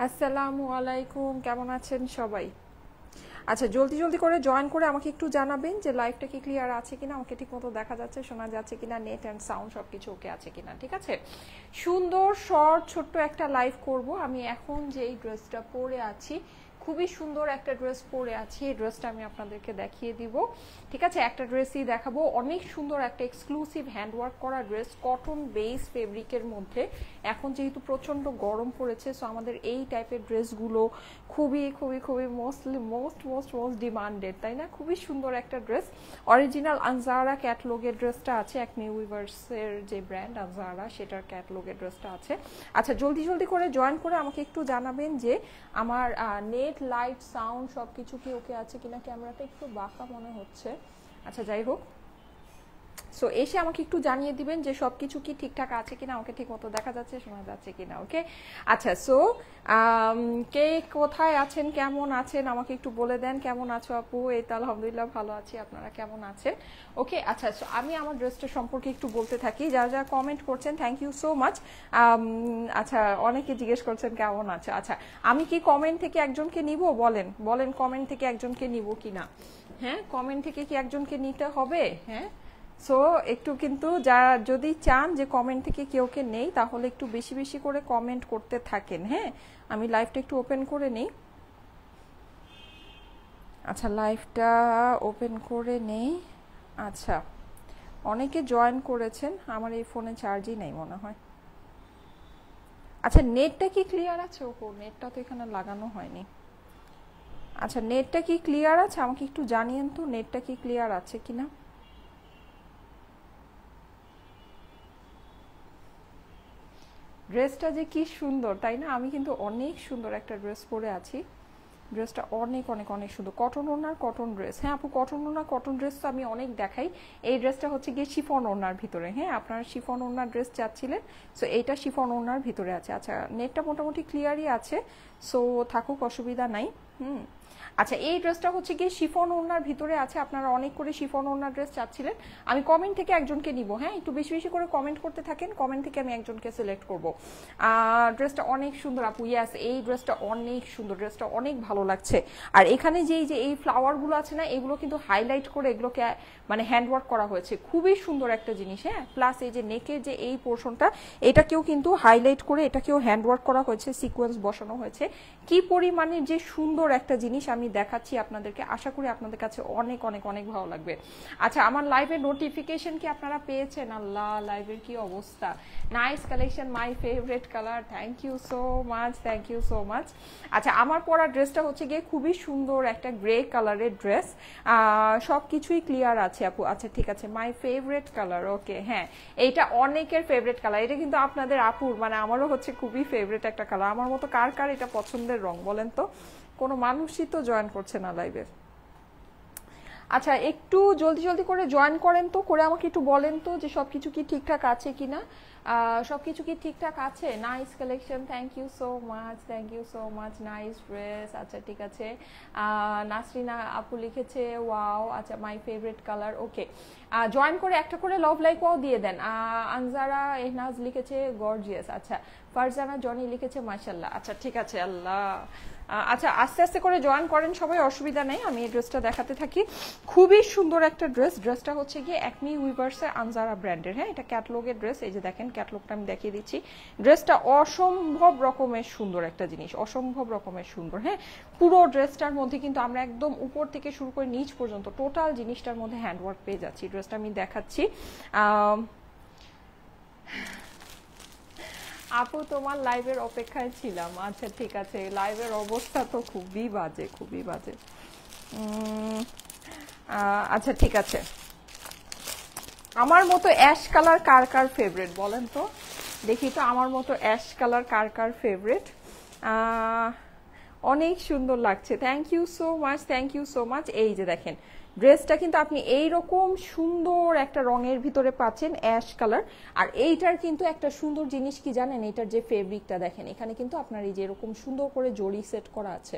আসসালামু আলাইকুম, কেমন আছেন সবাই? আচ্ছা, জলদি জলদি করে জয়েন করে আমাকে একটু জানাবেন যে লাইভটা কি ক্লিয়ার আছে কিনা, আমাকে ঠিক মতো দেখা যাচ্ছে, শোনা যাচ্ছে কিনা, নেট অ্যান্ড সাউন্ড সব কিছু ওকে আছে কিনা। ঠিক আছে, সুন্দর শর্ট ছোট্ট একটা লাইভ করব। আমি এখন যেই ড্রেসটা পরে আছি, খুবই সুন্দর একটা ড্রেস পরে আছি, এই ড্রেসটা আমি আপনাদেরকে দেখিয়ে দিব। ঠিক আছে, একটা ড্রেসই দেখাবো, অনেক সুন্দর একটা এক্সক্লুসিভ হ্যান্ডওয়ার্ক করা ড্রেস, কটন বেস ফেব্রিকের মধ্যে। এখন যেহেতু প্রচণ্ড গরম পড়েছে, সো আমাদের এই টাইপের ড্রেসগুলো খুবই খুবই খুবই mostly most most most demanded, তাই না? খুবই সুন্দর একটা ড্রেস, অরিজিনাল আনজারা ক্যাটলগের ড্রেসটা আছে, একমি উইভার্সের যে ব্র্যান্ড আনজারা সেটার ক্যাটলগের ড্রেসটা আছে। আচ্ছা, জলদি জলদি করে জয়েন করে আমাকে একটু জানাবেন যে আমার নেট লাইট সাউন্ড সব কিছু কি ওকে আছে কিনা। ক্যামেরাটা একটু বাঁকা মনে হচ্ছে। আচ্ছা, যাই হোক, সো এসে আমাকে একটু জানিয়ে দিবেন যে সব কিছু কি ঠিকঠাক আছে কিনা, আমাকে ঠিক মতো দেখা যাচ্ছে, শোনা যাচ্ছে কিনা। ওকে, আচ্ছা, সো কে কোথায় আছেন, কেমন আছেন আমাকে একটু বলে দেন। কেমন আছো আপু? এই তো আলহামদুলিল্লাহ ভালো আছি, আপনারা কেমন আছেন? ওকে, আচ্ছা, সো আমি আমার ড্রেসটা সম্পর্কে একটু বলতে থাকি। যারা যারা কমেন্ট করছেন, থ্যাংক ইউ সো মাচ। আচ্ছা, অনেকে জিজ্ঞেস করছেন কেমন আছো। আচ্ছা, আমি কি কমেন্ট থেকে একজনকে নিব? বলেন বলেন, কমেন্ট থেকে একজনকে নিব কিনা। হ্যাঁ, কমেন্ট থেকে কি একজনকে নিতে হবে? হ্যাঁ, সো একটু কিন্তু যারা যদি চান যে কমেন্ট থেকে কেউকে নেই, তাহলে একটু বেশি বেশি করে কমেন্ট করতে থাকেন। হ্যাঁ, আমি লাইভটা একটু ওপেন করে নিই। আচ্ছা, লাইভটা ওপেন করে নেই। আচ্ছা, অনেকে জয়েন করেছেন, আমার এই ফোনে চার্জই নেই মনে হয়। আচ্ছা, নেটটা কি ক্লিয়ার আছে? ওপো, নেটটা তো এখানে লাগানো হয়নি। আচ্ছা, নেটটা কি ক্লিয়ার আছে? আমাকে একটু জানিয়েন তো, নেটটা কি ক্লিয়ার আছে কিনা। ড্রেসটা যে কি সুন্দর, তাই না? আমি কিন্তু অনেক সুন্দর একটা ড্রেস পরে আছি। ড্রেসটা অনেক অনেক অনেক সুন্দর, কটন ওনার কটন ড্রেস। হ্যাঁ আপু, কটন ওনার কটন ড্রেস তো আমি অনেক দেখাই। এই ড্রেসটা হচ্ছে গিয়ে শিফন ওনার ভিতরে। হ্যাঁ, আপনারা শিফন ওনার ড্রেস চাচ্ছিলেন, সো এইটা শিফন ওনার ভিতরে আছে। আচ্ছা, নেটটা মোটামুটি ক্লিয়ারই আছে, সো থাকুক, অসুবিধা নাই। হুম, আচ্ছা, এই ড্রেসটা হচ্ছে গিয়ে শিফন ওড়নার ভিতরে আছে। আপনারা অনেক করে শিফন ওড়নার ড্রেস চাচ্ছিলেন, আমি কমেন্ট থেকে একজনকে নিব। হ্যাঁ, একটু বেশি বেশি করে কমেন্ট করতে থাকেন, কমেন্ট থেকে আমি একজনকে সিলেক্ট করব। ড্রেসটা অনেক সুন্দর আপু, ইয়াস, এই ড্রেসটা অনেক সুন্দর, ড্রেসটা অনেক ভালো লাগছে। আর এখানে যে এই ফ্লাওয়ারগুলো আছে না, এগুলো কিন্তু হাইলাইট করে এগুলোকে মানে হ্যান্ডওয়ার্ক করা হয়েছে, খুবই সুন্দর একটা জিনিস। হ্যাঁ, প্লাস এই যে নেকের যে এই পোর্শনটা, এটাকেও কিন্তু হাইলাইট করে এটাকেও হ্যান্ডওয়ার্ক করা হয়েছে, সিকোয়েন্স বসানো হয়েছে। কি পরিমাণে যে সুন্দর একটা জিনিস আমি দেখাচ্ছি আপনাদেরকে, আশা করি আপনাদের কাছে অনেক অনেক অনেক ভালো লাগবে। আচ্ছা, আমার লাইভের নোটিফিকেশন কি আপনারা পেয়েছেন? আল্লাহ, লাইভের কি অবস্থা! Nice collection, my favourite colour, thank you so much, thank you so much. আচ্ছা, আমার পরা ড্রেসটা হচ্ছে গিয়ে খুবই সুন্দর একটা গ্রে কালারের ড্রেস, সব কিছুই ক্লিয়ার আছে আপু। আচ্ছা, ঠিক আছে, মাই ফেভারিট কালার। ওকে, হ্যাঁ, এইটা অনেকের ফেভারিট কালার, এটা কিন্তু আপনাদের আপুর, মানে আমারও হচ্ছে খুবই ফেভারিট একটা কালার। আমার মতো কার কার এটা পছন্দের রং বলেন তো? কোনো মানুষই তো জয়েন করছে না লাইভে। আচ্ছা, একটু জলদি জলদি করে জয়েন করেন তো, করে আমাকে একটু বলেন তো যে সব কিছু কি ঠিকঠাক আছে কিনা। সব কিছু কি ঠিকঠাক আছে? Nice collection, thank you so much, thank you so much, nice dress. আচ্ছা, ঠিক আছে, নাসরিনা আপু লিখেছে ওয়াও। আচ্ছা, my favourite colour. Okay, join করে একটা করে লাভ লাইক ওয়াও দিয়ে দেন। আনজারা এহনাজ লিখেছে গর্জিয়াস। আচ্ছা, ফারজানা জনি লিখেছে মাশাল্লাহ। আচ্ছা, ঠিক আছে, আল্লাহ। আচ্ছা, আস্তে আস্তে করে জয়েন করেন সবাই, অসুবিধা নেই, আমি এই ড্রেসটা দেখাতে থাকি। খুবই সুন্দর একটা ড্রেস, ড্রেসটা হচ্ছে গিয়ে একমি উইভার্সের আনজারা ব্র্যান্ডের। হ্যাঁ, এটা ক্যাটলগের ড্রেস, এই যে দেখেন ক্যাটলগটা আমি দেখিয়ে দিচ্ছি। ড্রেসটা অসম্ভব রকমের সুন্দর একটা জিনিস, অসম্ভব রকমের সুন্দর। হ্যাঁ, পুরো ড্রেসটার মধ্যে কিন্তু আমরা একদম উপর থেকে শুরু করে নিচ পর্যন্ত টোটাল জিনিসটার মধ্যে হ্যান্ডওয়ার্ক পেয়ে যাচ্ছি। ড্রেসটা আমি দেখাচ্ছি। আপু, তোমার লাইভের অপেক্ষায় ছিলাম। আচ্ছা, ঠিক আছে, লাইভের অবস্থা তো খুবই বাজে, খুবই বাজে। আচ্ছা, ঠিক আছে, আমার মতো অ্যাশ কালার কার কার ফেভারিট বলেন তো দেখি তো, আমার মতো অ্যাশ কালার কার কার ফেভারিট। অনেক সুন্দর লাগছে, thank you so much, thank you so much. এই যে দেখেন, ড্রেসটা কিন্তু আপনি এইরকম সুন্দর একটা রঙের ভিতরে পাচ্ছেন, অ্যাশ কালার। আর এইটার কিন্তু একটা সুন্দর জিনিস কি জানেন, এটার যে ফেব্রিকটা দেখেন, এখানে কিন্তু আপনার এই যে এরকম সুন্দর করে জড়ি সেট করা আছে,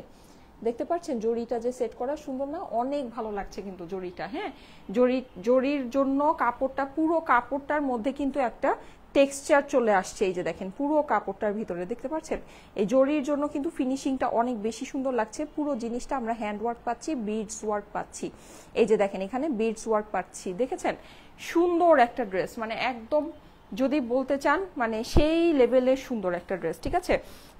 দেখতে পাচ্ছেন জড়িটা যে সেট করা, সুন্দর না? অনেক ভালো লাগছে কিন্তু জড়িটা। হ্যাঁ, জড়ির জন্য কাপড়টা, পুরো কাপড়টার মধ্যে কিন্তু একটা টেক্সচার চলে আসছে। এই যে দেখেন পুরো কাপড়টার ভিতরে দেখতে পাচ্ছেন এই জরির জন্য কিন্তু ফিনিশিংটা অনেক বেশি সুন্দর লাগছে। পুরো জিনিসটা আমরা হ্যান্ড ওয়ার্ক পাচ্ছি, বিডস ওয়ার্ক পাচ্ছি। এই যে দেখেন এখানে বিডস ওয়ার্ক পাচ্ছি, দেখেছেন সুন্দর একটা ড্রেস, মানে একদম যদি বলতে চান মানে সেই লেভেলের সুন্দর একটা ড্রেস। ঠিক আছে,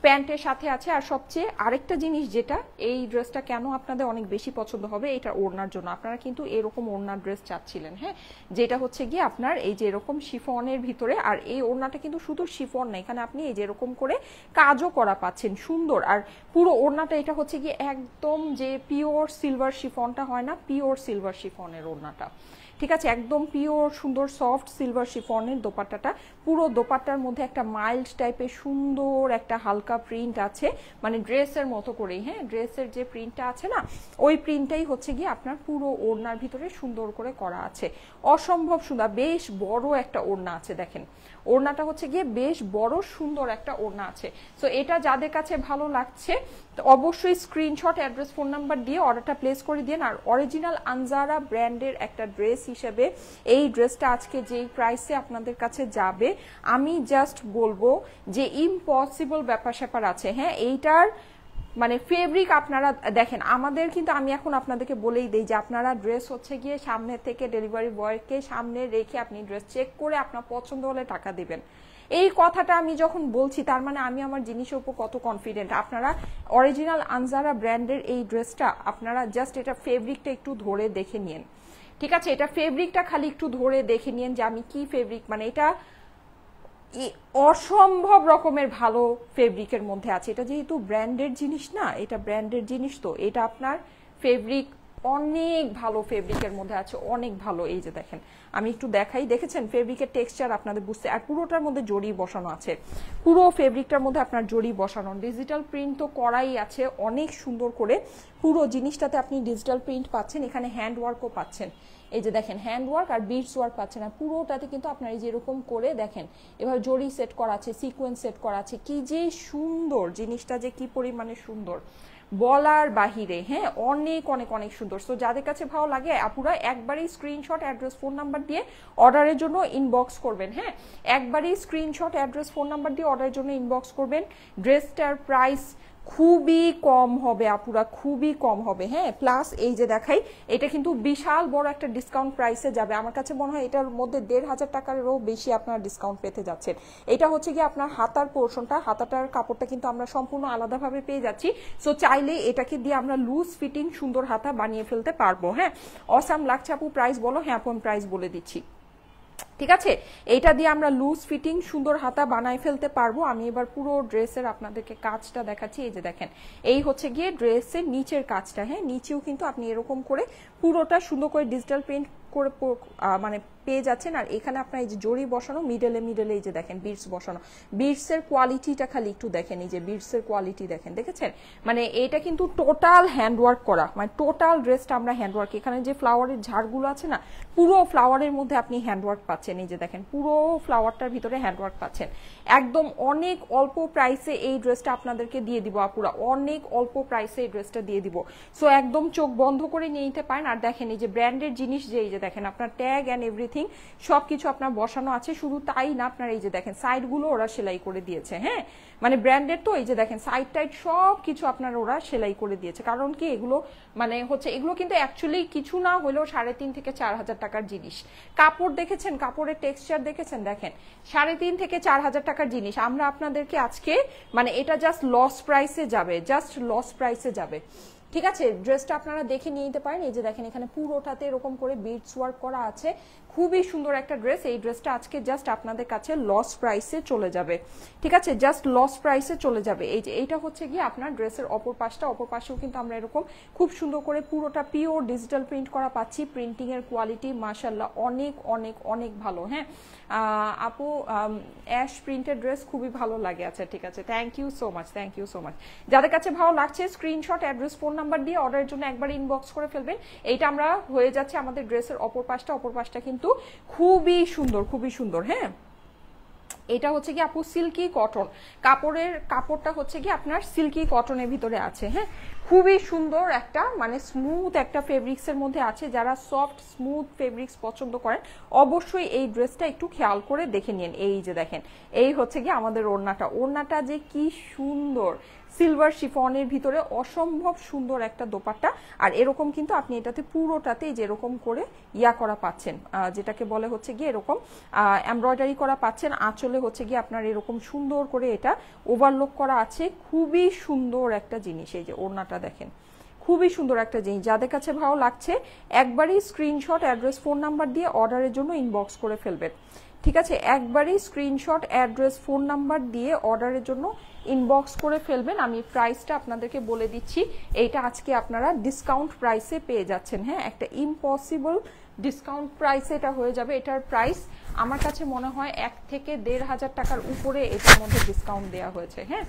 প্যান্টের সাথে আছে। আর সবচেয়ে আরেকটা জিনিস যেটা এই ড্রেসটা কেন আপনাদের অনেক বেশি পছন্দ হবে, এটা ওড়নার জন্য। আপনারা কিন্তু এরকম ওড়নার ড্রেস চাচ্ছিলেন, হ্যাঁ, যেটা হচ্ছে গিয়ে আপনার এই যে এরকম শিফনের ভিতরে। আর এই ওড়নাটা কিন্তু শুধু শিফন না, এখানে আপনি এই যে এরকম করে কাজও করা পাচ্ছেন সুন্দর। আর পুরো ওড়নাটা এটা হচ্ছে গিয়ে একদম যে পিওর সিলভার শিফনটা হয় না, পিওর সিলভার শিফনের ওড়নাটা। ঠিক আছে, একদম পিওর সুন্দর সফট সিলভার শিফনের দোপাট্টাটা। পুরো দোপাট্টার মধ্যে একটা মাইল্ড টাইপের সুন্দর একটা হালকা প্রিন্ট আছে, মানে ড্রেসের মতো করেই, হ্যাঁ, ড্রেসের যে প্রিন্টটা আছে না ওই প্রিন্টটাই হচ্ছে গিয়ে আপনার পুরো ওড়নার ভিতরে সুন্দর করে করা আছে। অসম্ভব সুন্দর, বেশ বড় একটা ওড়না আছে, দেখেন ওড়নাটা হচ্ছে গিয়ে বেশ বড় সুন্দর একটা ওড়না আছে। সো এটা যাদের কাছে ভালো লাগছে অবশ্যই স্ক্রিনশট, অ্যাড্রেস, ফোন নাম্বার দিয়ে অর্ডারটা প্লেস করে দিন। আর অরিজিনাল আনজারা ব্র্যান্ডের একটা ড্রেস হিসেবে এই ড্রেসটা আজকে যেই প্রাইসে আপনাদের কাছে যাবে, আমি জাস্ট বলবো যে ইম্পসিবল ব্যাপার স্যাপার আছে, হ্যাঁ। এইটার মানে ফেব্রিক আপনারা দেখেন, আমাদের কিন্তু আমি এখন আপনাদেরকে বলেই দিই যে আপনারা ড্রেস হচ্ছে গিয়ে সামনে থেকে ডেলিভারি বয়কে সামনে রেখে আপনি ড্রেস চেক করে আপনার পছন্দ হলে টাকা দিবেন। এই কথাটা আমি যখন বলছি তার মানে আমি আমার জিনিসের উপর কত কনফিডেন্ট। আপনারা অরিজিনাল আনজারা ব্র্যান্ডের এই ড্রেসটা আপনারা জাস্ট এটা ফেব্রিকটা একটু ধরে দেখে নিন। ঠিক আছে, এটা ফেব্রিকটা খালি একটু ধরে দেখে নিন যে আমি কি ফেব্রিক, মানে এটা অসম্ভব রকমের ভালো ফেব্রিকের মধ্যে আছে। এটা যেহেতু ব্র্যান্ডেড জিনিস না, এটা ব্র্যান্ডেড জিনিস, তো এটা আপনার ফেব্রিক অনেক ভালো ফেব্রিকের মধ্যে আছে, অনেক ভালো। এই যে দেখেন আমি একটু দেখাই, দেখেছেন ফেব্রিকের টেক্সচার আপনাদের বুঝতে। আর পুরোটার মধ্যে জড়ি বসানো আছে, পুরো ফেব্রিকটার মধ্যে আপনার জড়ি বসানো, ডিজিটাল প্রিন্ট তো করাই আছে অনেক সুন্দর করে। পুরো জিনিসটাতে আপনি ডিজিটাল প্রিন্ট পাচ্ছেন, এখানে হ্যান্ড ওয়ার্কও পাচ্ছেন। এই যে দেখেন হ্যান্ড ওয়ার্ক আর বিডস ওয়ার্ক পাচ্ছেন। আর পুরোটাতে কিন্তু আপনার এই যেরকম করে দেখেন এভাবে জড়ি সেট করা আছে, সিকোয়েন্স সেট করা আছে। কি যে সুন্দর জিনিসটা, যে কি পরিমাণে সুন্দর বলার বাহিরে, হ্যাঁ, অনেক অনেক অনেক সুন্দর। সো যাদের কাছে ভালো লাগে আপুরা একবারই স্ক্রিনশট, অ্যাড্রেস, ফোন নাম্বার দিয়ে অর্ডারের জন্য ইনবক্স করবেন, হ্যাঁ, একবারই স্ক্রিনশট, অ্যাড্রেস, ফোন নাম্বার দিয়ে অর্ডারের জন্য ইনবক্স করবেন। ড্রেসটার প্রাইস খুবই কম হবে আপুরা, খুবই কম হবে, হ্যাঁ। প্লাস এই যে দেখাই, এটা কিন্তু বিশাল বড় একটা ডিসকাউন্ট প্রাইসে যাবে। আমার কাছে মনে হয় এটার মধ্যে ১,৫০০ টাকারও বেশি আপনারা ডিসকাউন্ট পেতে যাচ্ছেন। এটা হচ্ছে কি আপনার হাতার পোর্শনটা, হাতাটার কাপড়টা কিন্তু আমরা সম্পূর্ণ আলাদাভাবে পেয়ে যাচ্ছি। সো চাইলে এটাকে দিয়ে আমরা লুজ ফিটিং সুন্দর হাতা বানিয়ে ফেলতে পারবো, হ্যাঁ। অসাম লাগছে আপু, প্রাইস বলো। হ্যাঁ আপু আমি প্রাইস বলে দিচ্ছি, ঠিক আছে। এইটা দিয়ে আমরা লুজ ফিটিং সুন্দর হাতা বানাই ফেলতে পারবো। আমি এবার পুরো ড্রেসের আপনাদেরকে কাজটা দেখাচ্ছি। এই যে দেখেন এই হচ্ছে গিয়ে ড্রেসের নিচের কাজটা, হ্যাঁ, নিচেও কিন্তু আপনি এরকম করে পুরোটা সুন্দর করে ডিজিটাল প্রিন্ট করে মানে পেয়ে যাচ্ছেন। আর এখানে আপনার এই যে জড়ি বসানো, মিডলে মিডলে এই যে দেখেন বিডস বসানো। বিডসের কোয়ালিটিটা খালি একটু দেখেন, এই যে বিডসের কোয়ালিটি দেখেন, দেখেছেন, মানে এটা কিন্তু টোটাল হ্যান্ডওয়ার্ক করা, মানে টোটাল ড্রেসটা আমরা হ্যান্ডওয়ার্ক। এখানে যে ফ্লাওয়ারের ঝাড়গুলো আছে না, পুরো ফ্লাওয়ারের মধ্যে আপনি হ্যান্ডওয়ার্ক পাচ্ছেন। এই যে দেখেন পুরো ফ্লাওয়ারটার ভিতরে হ্যান্ডওয়ার্ক পাচ্ছেন। একদম অনেক অল্প প্রাইসে এই ড্রেসটা আপনাদেরকে দিয়ে দিব আপুরা, অনেক অল্প প্রাইসে এই ড্রেসটা দিয়ে দিব। সো একদম চোখ বন্ধ করে নিয়ে নিতে পারেন। আর দেখেন এই যে ব্র্যান্ডের জিনিস, যে এই যে দেখেন আপনার ট্যাগ অ্যান্ড এভরিথিং সবকিছু আপনার বসানো আছে। শুধু তাই না, আপনার এই যে দেখেন সাইডগুলো ওরা সেলাই করে দিয়েছে, হ্যাঁ, মানে ব্র্যান্ডের তো এই যে দেখেন সাইড টাইড সব কিছু আপনার ওরা সেলাই করে দিয়েছে। কারণ কি এগুলো মানে হচ্ছে এগুলো কিন্তু অ্যাকচুয়ালি কিছু না হলেও ৩.৫ থেকে ৪,০০০ টাকার জিনিস। কাপড় দেখেছেন, কাপড়ের টেক্সচার দেখেছেন, দেখেন ৩.৫ থেকে ৪,০০০ টাকার জিনিস আমরা আপনাদেরকে আজকে মানে এটা জাস্ট লস প্রাইসে যাবে, জাস্ট লস প্রাইসে যাবে। ঠিক আছে, ড্রেসটা আপনারা দেখে নিয়ে নিতে পারেন। এই যে দেখেন এখানে পুরোটাতে এরকম করে বিডস ওয়ার্ক করা আছে, খুবই সুন্দর একটা ড্রেস। এই ড্রেসটা আজকে জাস্ট আপনাদের কাছে লস প্রাইসে চলে যাবে, ঠিক আছে, জাস্ট লস প্রাইসে চলে যাবে। এই যে এইটা হচ্ছে গিয়ে আপনার ড্রেসের অপর পাশটা, অপর পাশেও কিন্তু আমরা এরকম খুব সুন্দর করে পুরোটা পিওর ডিজিটাল প্রিন্ট করা পাচ্ছি। প্রিন্টিং এর কোয়ালিটি মাশাআল্লাহ অনেক অনেক অনেক ভালো, হ্যাঁ। আপু অ্যাশ প্রিন্টেড ড্রেস খুবই ভালো লাগে, আচ্ছা ঠিক আছে, thank you so much, thank you so much. যাদের কাছে ভালো লাগছে স্ক্রিনশট, অ্যাড্রেস, ফোন নাম্বার দিয়ে অর্ডারের জন্য একবার ইনবক্স করে ফেলবেন। এইটা আমরা হয়ে যাচ্ছে আমাদের ড্রেসের অপর পাশটা, অপর পাশটা কিন্তু খুবই সুন্দর, খুবই সুন্দর, হ্যাঁ। এটা হচ্ছে কি আপু সিল্কি কটন, কাপড়টা হচ্ছে কি আপনার সিল্কি কটনের ভিতরে আছে। হ্যাঁ, খুবই সুন্দর একটা মানে স্মুথ একটা ফেব্রিক্সের মধ্যে আছে। যারা সফট স্মুথ ফেব্রিক্স পছন্দ করেন অবশ্যই এই ড্রেসটা একটু খেয়াল করে দেখে নিন। এই যে দেখেন, এই হচ্ছে কি আমাদের ওড়নাটা যে কি সুন্দর, সিলভার শিফনের ভিতরে অসম্ভব সুন্দর একটা দোপাট্টা। আর এরকম কিন্তু আপনি এটাতে পুরোটাতে যেরকম করে ইয়া করা পাচ্ছেন, যেটাকে বলে হচ্ছে গিয়ে এরকম এমব্রয়ডারি করা পাচ্ছেন। আঁচলে হচ্ছে গিয়ে আপনার এরকম সুন্দর করে এটা ওভারলোক করা আছে। খুবই সুন্দর একটা জিনিস, এই যে ওড়নাটা দেখেন, খুবই সুন্দর একটা জিনিস। যাদের কাছে ভালো লাগছে একবারই স্ক্রিনশট, অ্যাড্রেস, ফোন নাম্বার দিয়ে অর্ডারের জন্য ইনবক্স করে ফেলবেন। ঠিক আছে, একবারই স্ক্রিনশট, অ্যাড্রেস, ফোন নাম্বার দিয়ে অর্ডারের জন্য ইনবক্স করে ফেলবেন। আমি প্রাইসটা আপনাদেরকে বলে দিচ্ছি, এইটা আজকে আপনারা ডিসকাউন্ট প্রাইসে পেয়ে যাচ্ছেন। হ্যাঁ, একটা ইম্পসিবল ডিসকাউন্ট প্রাইসে এটা হয়ে যাবে। এটার প্রাইস আমার কাছে মনে হয় 1 থেকে 1,500 টাকার উপরে এটার মধ্যে ডিসকাউন্ট দেওয়া হয়েছে। হ্যাঁ,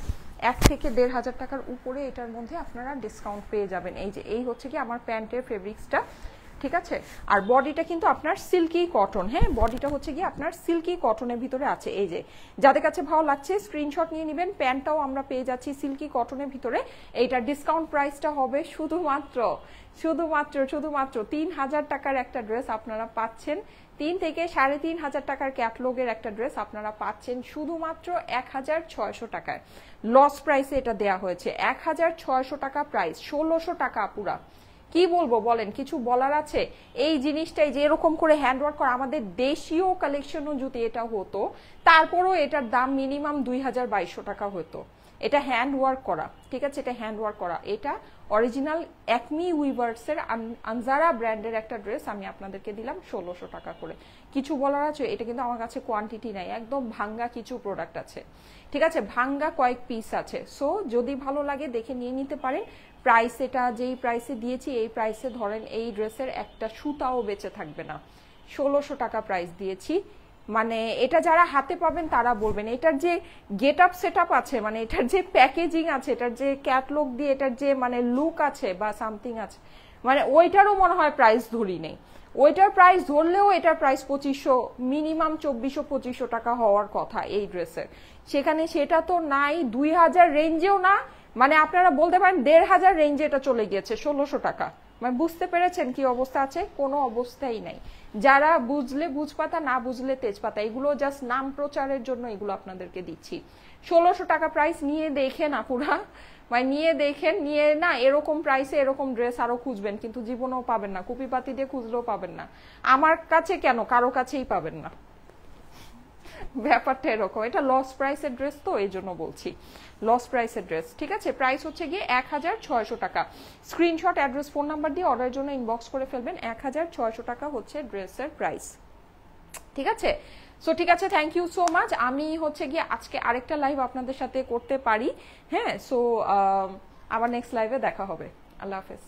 1 থেকে 1,500 টাকার উপরে এটার মধ্যে আপনারা ডিসকাউন্ট পেয়ে যাবেন। এই যে এই হচ্ছে কি আমার প্যান্টের ফেব্রিক্সটা, ঠিক আছে। আর বডিটা কিন্তু আপনার সিল্কি কটন। হ্যাঁ, বডিটা হচ্ছে গিয়ে আপনার সিল্কি কটনের ভিতরে আছে। এই যে যাদের কাছে ভালো লাগছে স্ক্রিনশট নিয়ে নেবেন। প্যান্টটাও আমরা পেয়ে যাচ্ছি সিল্কি কটনের ভিতরে। এইটার ডিসকাউন্ট প্রাইসটা হবে শুধুমাত্র 3,000 টাকার একটা ড্রেস আপনারা পাচ্ছেন। 3 থেকে 3,500 টাকার ক্যাটলগের একটা ড্রেস আপনারা পাচ্ছেন শুধুমাত্র 1,600 টাকায়। লস প্রাইসে এটা দেয়া হয়েছে, 1,600 টাকা প্রাইস, 1,600 টাকা পুরা। কি বলবো বলেন, কিছু বলার আছে? এই জিনিসটাই যে এরকম করে হ্যান্ডওয়ার্ক করা, আমাদের দেশীয় কালেকশনও যদি এটা হতো তারপরও এটার দাম মিনিমাম 2,200 টাকা হতো। এটা হ্যান্ডওয়ার্ক করা, ঠিক আছে, এটা হ্যান্ডওয়ার্ক করা। এটা অরিজিনাল একমি উইভার্সের আনজারা ব্র্যান্ডের একটা ড্রেস আমি আপনাদেরকে দিলাম 1,600 টাকা করে। কিছু বলার আছে? এটা কিন্তু আমার কাছে কোয়ান্টিটি নাই, একদম ভাঙ্গা কিছু প্রোডাক্ট আছে, ঠিক আছে, ভাঙ্গা কয়েক পিস আছে। সো যদি ভালো লাগে দেখে নিয়ে নিতে পারেন। প্রাইস এটা যেই প্রাইসে দিয়েছি এই প্রাইসে ধরেন এই ড্রেসের একটা সুতাও বেঁচে থাকবে না। 1,600 টাকা প্রাইস দিয়েছি। মানে এটা যারা হাতে পাবেন তারা বলবেন এটার যে গেট আপ সেট আপ আছে, মানে এটার যে প্যাকেজিং আছে, এটার যে ক্যাটলগ দিয়ে এটার যে মানে লুক আছে বা সামথিং আছে, মানে ওইটারও মনে হয় প্রাইস ধরি নেই। ওইটার প্রাইস ধরলেও এটার প্রাইস 2,500, মিনিমাম 2,400-2,500 টাকা হওয়ার কথা এই ড্রেসের। সেখানে সেটা তো নাই, 2,000 রেঞ্জেও না, মানে আপনারা বলতে পারেন 1,500 রেঞ্জে এটা চলে গিয়েছে 1,600 টাকা। মানে বুঝতে পেরেছেন কি অবস্থা আছে? কোনো অবস্থাই নাই। যারা বুঝলে বুঝপাতা, না বুঝলে তেজপাতা, এগুলো জাস্ট নাম প্রচারের জন্য এগুলো আপনাদেরকে দিচ্ছি। 1,600 টাকা প্রাইস, নিয়ে দেখেন আপুরা, মানে নিয়ে দেখেন, নিয়ে না এরকম প্রাইসে এরকম ড্রেস আরো খুঁজবেন কিন্তু জীবনেও পাবেন না, কুপিপাতি দিয়ে খুঁজলেও পাবেন না। আমার কাছে কেন, কারো কাছেই পাবেন না, ব্যাপারটা এরকম। এটা লস প্রাইসের ড্রেস তো এই জন্য বলছি, লস প্রাইসের ড্রেস, ঠিক আছে। প্রাইস হচ্ছে গিয়ে 1,600 টাকা। স্ক্রিনশট, অ্যাড্রেস, ফোন নাম্বার দিয়ে অর্ডারের জন্য ইনবক্স করে ফেলবেন। 1,600 টাকা হচ্ছে ড্রেসের প্রাইস, ঠিক আছে। সো ঠিক আছে, থ্যাংক ইউ সো মাচ। আমি হচ্ছে গিয়ে আজকে আরেকটা লাইভ আপনাদের সাথে করতে পারি। হ্যাঁ, সো আবার নেক্সট লাইভে দেখা হবে। আল্লাহ হাফেজ।